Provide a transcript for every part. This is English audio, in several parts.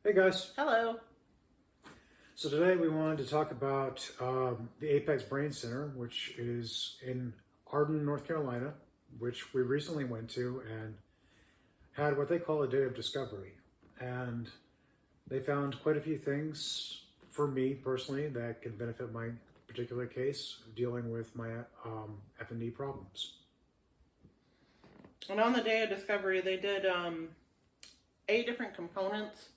Hey guys. Hello. So today we wanted to talk about the Apex Brain Center, which is in Arden, North Carolina, which we recently went to and had what they call a day of discovery. And they found quite a few things for me personally that can benefit my particular case of dealing with my F&D problems. And on the day of discovery, they did 8 different components,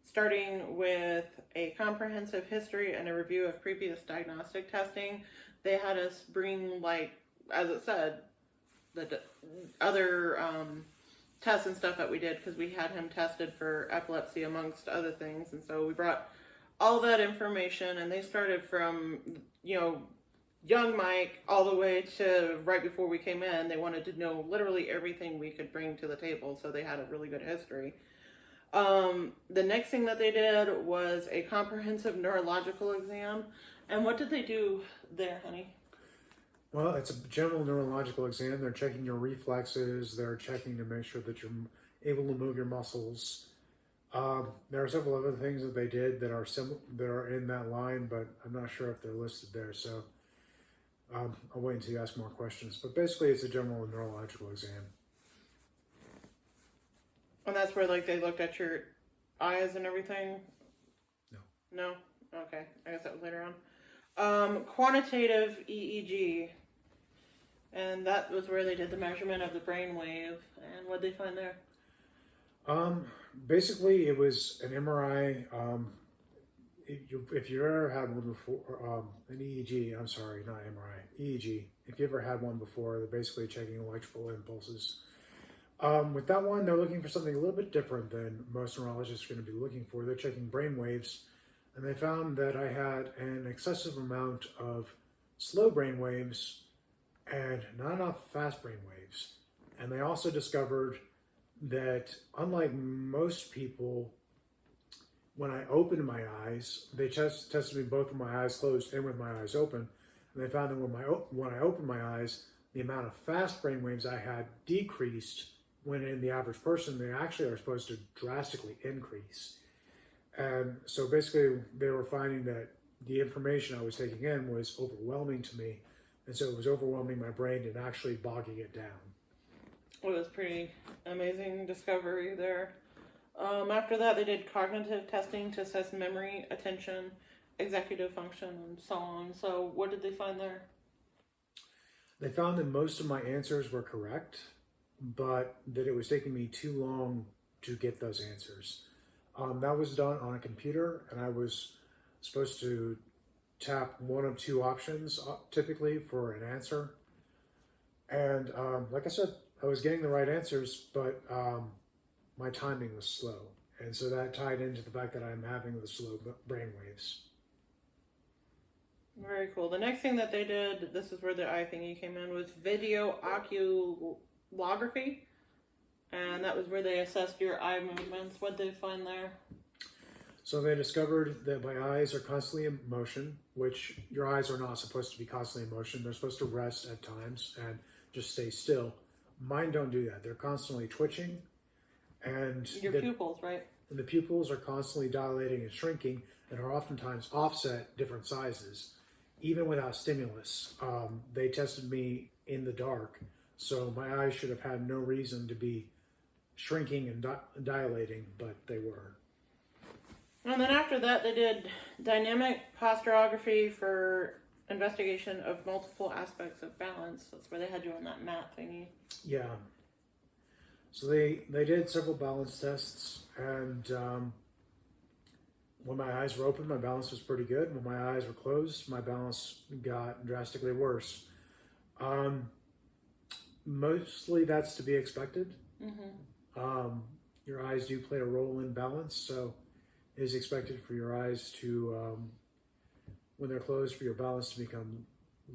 starting with a comprehensive history and a review of previous diagnostic testing. They had us bring, like, as it said, the other tests and stuff that we did because we had him tested for epilepsy amongst other things. And so we brought all that information, and they started from, young Mike all the way to right before we came in. They wanted to know literally everything we could bring to the table, so they had a really good history. The next thing that they did was a comprehensive neurological exam. And what did they do there, honey? Well, it's a general neurological exam. They're checking your reflexes. They're checking to make sure that you're able to move your muscles. There are several other things that they did that are in that line, but I'm not sure if they're listed there. So I'll wait until you ask more questions. But basically, it's a general neurological exam. And that's where, like, they looked at your eyes and everything? No. No? Okay. I guess that was later on. Quantitative EEG. And that was where they did the measurement of the brain wave. And what did they find there? Basically, it was an MRI. If you ever had one before, an EEG, I'm sorry, not MRI, EEG. If you ever had one before, they're basically checking electrical impulses. With that one, they're looking for something a little bit different than most neurologists are going to be looking for. They're checking brain waves, and they found that I had an excessive amount of slow brain waves and not enough fast brain waves. And they also discovered that, unlike most people, when I opened my eyes, they tested me both with my eyes closed and with my eyes open, and they found that when I opened my eyes, the amount of fast brain waves I had decreased, when in the average person, they actually are supposed to drastically increase. And so basically, they were finding that the information I was taking in was overwhelming to me, and so it was overwhelming my brain and actually bogging it down. It was pretty amazing discovery there. After that, they did cognitive testing to assess memory, attention, executive function, and so on. So what did they find there? They found that most of my answers were correct, but that it was taking me too long to get those answers. That was done on a computer, and I was supposed to tap one of two options typically for an answer. And like I said, I was getting the right answers, but my timing was slow. And so that tied into the fact that I'm having the slow brain waves. Very cool. The next thing that they did, this is where the eye thingy came in, was video oculography. And that was where they assessed your eye movements. What did they find there? So they discovered that my eyes are constantly in motion, which your eyes are not supposed to be constantly in motion. They're supposed to rest at times and just stay still. Mine don't do that. They're constantly twitching. And your pupils, right? And the pupils are constantly dilating and shrinking and are oftentimes offset different sizes, even without stimulus. They tested me in the dark, so my eyes should have had no reason to be shrinking and dilating, but they were. And then after that, they did dynamic posturography for investigation of multiple aspects of balance. That's where they had you on that mat thingy. Yeah. So they did several balance tests, and when my eyes were open, my balance was pretty good. When my eyes were closed, my balance got drastically worse. Mostly that's to be expected. Mm-hmm. Your eyes do play a role in balance, so it is expected for your eyes to, when they're closed, for your balance to become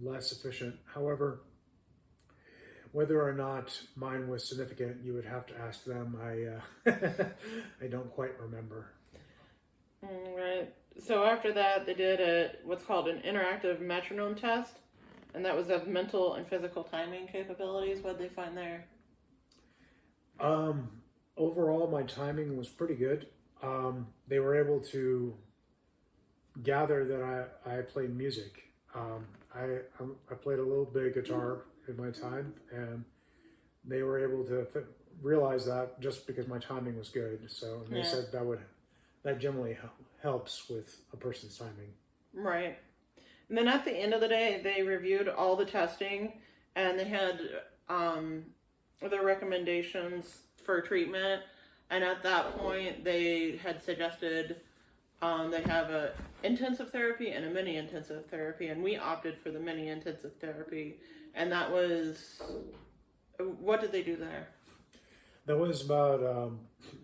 less efficient. However, whether or not mine was significant, you would have to ask them. I don't quite remember. All right. So after that, they did what's called an interactive metronome test, and that was of mental and physical timing capabilities. What did they find there? Overall, my timing was pretty good. they were able to gather that I played music. I played a little bit of guitar in my time, and they were able to realize that just because my timing was good. So they said that generally helps with a person's timing. Right. And then at the end of the day, they reviewed all the testing, and they had their recommendations for treatment. And at that point, they had suggested they have a intensive therapy and a mini intensive therapy, and we opted for the mini intensive therapy. And that was, what did they do there? That was about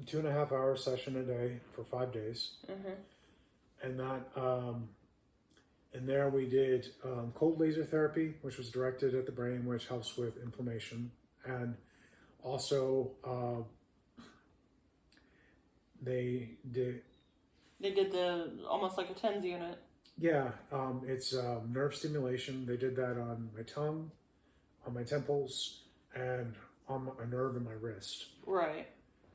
2.5 hour session a day for 5 days, and that and there we did cold laser therapy, which was directed at the brain, which helps with inflammation, and also they did the almost like a TENS unit. Yeah, it's nerve stimulation. They did that on my tongue, on my temples, and on a nerve in my wrist. Right.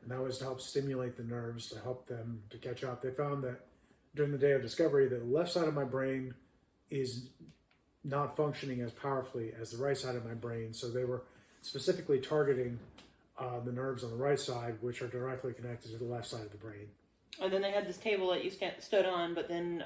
And that was to help stimulate the nerves, to help them to catch up. They found that during the day of discovery, the left side of my brain is not functioning as powerfully as the right side of my brain. So they were specifically targeting the nerves on the right side, which are directly connected to the left side of the brain. And then they had this table that you stood on, but then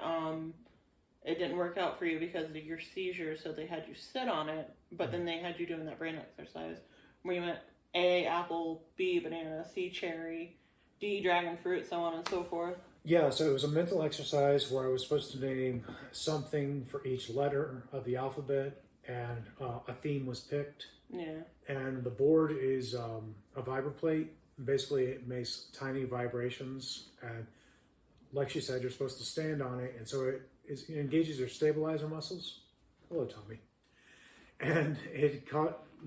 it didn't work out for you because of your seizures, so they had you sit on it, but then they had you doing that brain exercise where you went A, apple, B, banana, C, cherry, D, dragon fruit, so on and so forth. Yeah, so it was a mental exercise where I was supposed to name something for each letter of the alphabet, and a theme was picked. Yeah. And the board is a vibroplate. Basically, it makes tiny vibrations, and like she said, you're supposed to stand on it, and so it engages your stabilizer muscles. Hello, Tommy. And it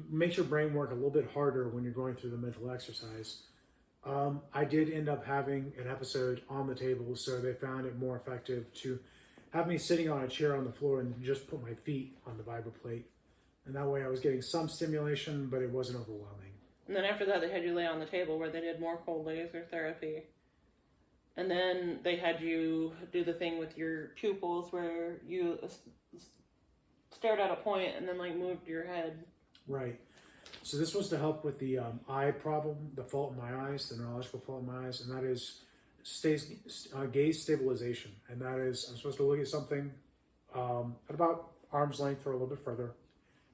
makes your brain work a little bit harder when you're going through the mental exercise. I did end up having an episode on the table, so they found it more effective to have me sitting on a chair on the floor and just put my feet on the vibroplate. And that way I was getting some stimulation, but it wasn't overwhelming. And then after that, they had you lay on the table where they did more cold laser therapy. And then they had you do the thing with your pupils where you stared at a point and then like moved your head. Right. So this was to help with the eye problem, the fault in my eyes, the neurological fault in my eyes, and that is gaze stabilization. And that is, I'm supposed to look at something at about arm's length or a little bit further,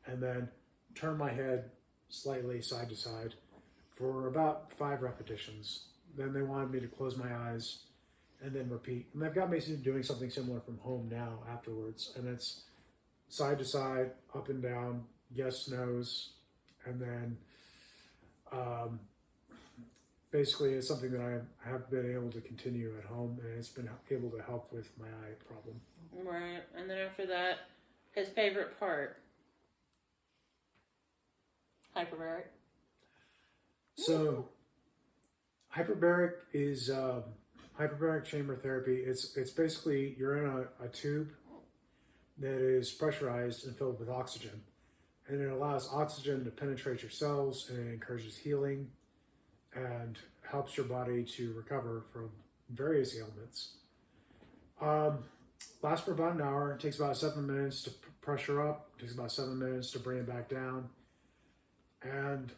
and then turn my head slightly side to side for about 5 repetitions. Then they wanted me to close my eyes and then repeat. And they've got me doing something similar from home now afterwards. And it's side to side, up and down, yes, no's. And then basically it's something that I have been able to continue at home, and it's been able to help with my eye problem. Right. And then after that, his favorite part. Hyperbaric. So hyperbaric is hyperbaric chamber therapy. It's basically you're in a tube that is pressurized and filled with oxygen, and it allows oxygen to penetrate your cells, and it encourages healing and helps your body to recover from various ailments. Lasts for about an hour. It takes about 7 minutes to pressure up. It takes about 7 minutes to bring it back down. And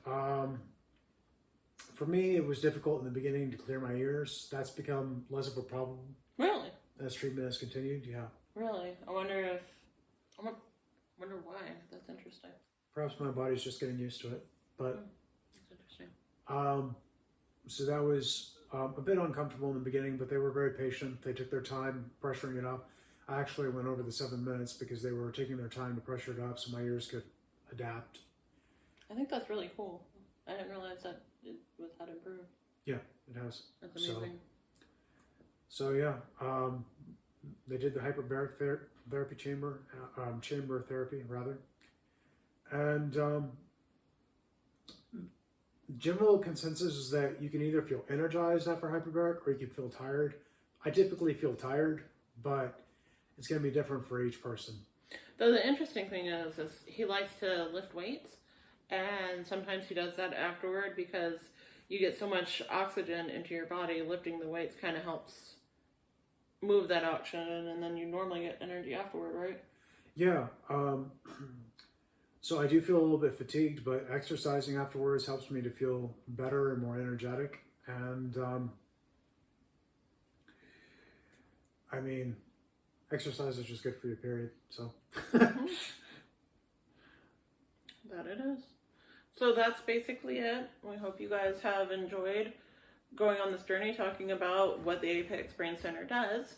for me, it was difficult in the beginning to clear my ears. That's become less of a problem. Really? As treatment has continued, yeah. Really? I wonder why. That's interesting. Perhaps my body's just getting used to it. But That's interesting. so that was a bit uncomfortable in the beginning, but they were very patient. They took their time pressuring it up. I actually went over the 7 minutes because they were taking their time to pressure it up so my ears could adapt. I think that's really cool. I didn't realize that it was that improved. Yeah, it has. That's amazing. So yeah, they did the hyperbaric therapy chamber therapy rather, and general consensus is that you can either feel energized after hyperbaric or you can feel tired. I typically feel tired, but it's going to be different for each person. Though the interesting thing is he likes to lift weights, and sometimes he does that afterward because you get so much oxygen into your body. Lifting the weights kind of helps move that oxygen, and then you normally get energy afterward, right? Yeah. So I do feel a little bit fatigued, but exercising afterwards helps me to feel better and more energetic. And I mean, exercise is just good for your period. So That it is. So that's basically it. We hope you guys have enjoyed going on this journey, talking about what the Apex Brain Center does.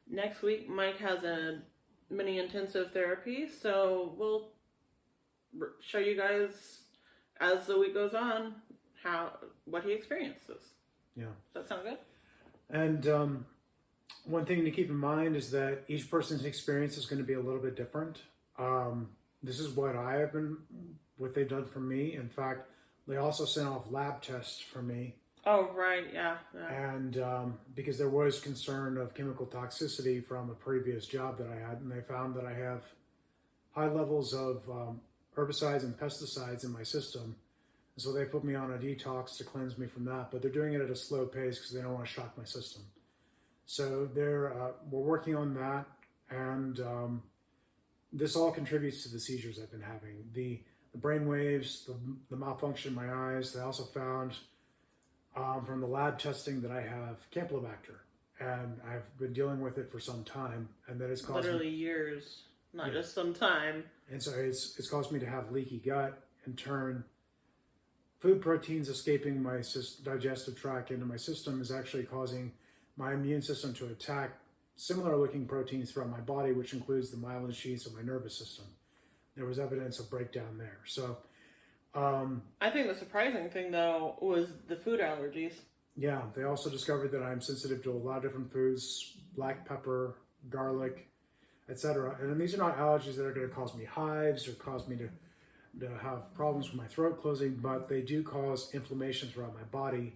Next week, Mike has a mini intensive therapy, so we'll show you guys as the week goes on what he experiences. yeah. Does that sound good? And one thing to keep in mind is that each person's experience is going to be a little bit different. This is what they've done for me. In fact, they also sent off lab tests for me. Oh, right, yeah. And because there was concern of chemical toxicity from a previous job that I had, and they found that I have high levels of herbicides and pesticides in my system. And so they put me on a detox to cleanse me from that, but they're doing it at a slow pace because they don't want to shock my system. So we're working on that, and this all contributes to the seizures I've been having. The brain waves, the malfunction in my eyes. They also found from the lab testing that I have Campylobacter, and I've been dealing with it for some time, and that it's caused literally years, not just some time. And so it's caused me to have leaky gut. In turn, food proteins escaping my digestive tract into my system is actually causing my immune system to attack similar looking proteins throughout my body, which includes the myelin sheaths of my nervous system. There was evidence of breakdown there. So I think the surprising thing, though, was the food allergies. yeah, they also discovered that I'm sensitive to a lot of different foods, black pepper, garlic, etc. And these are not allergies that are going to cause me hives or cause me to have problems with my throat closing, but they do cause inflammation throughout my body,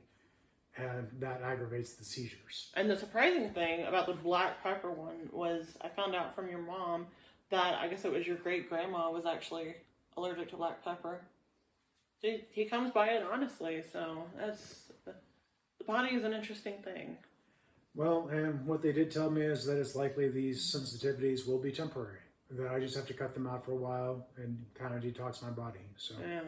and that aggravates the seizures. And the surprising thing about the black pepper one was I found out from your mom that I guess it was your great-grandma was actually allergic to black pepper. He comes by it honestly, so the body is an interesting thing. Well, and what they did tell me is that it's likely these sensitivities will be temporary, that I just have to cut them out for a while and kind of detox my body. So Yeah.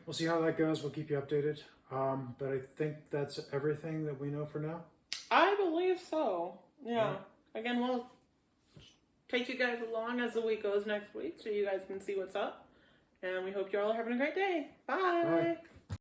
we'll see how that goes. We'll keep you updated. But I think that's everything that we know for now. I believe so. Yeah. Again, we'll take you guys along as the week goes next week so you guys can see what's up. And we hope you're all having a great day. Bye. Bye.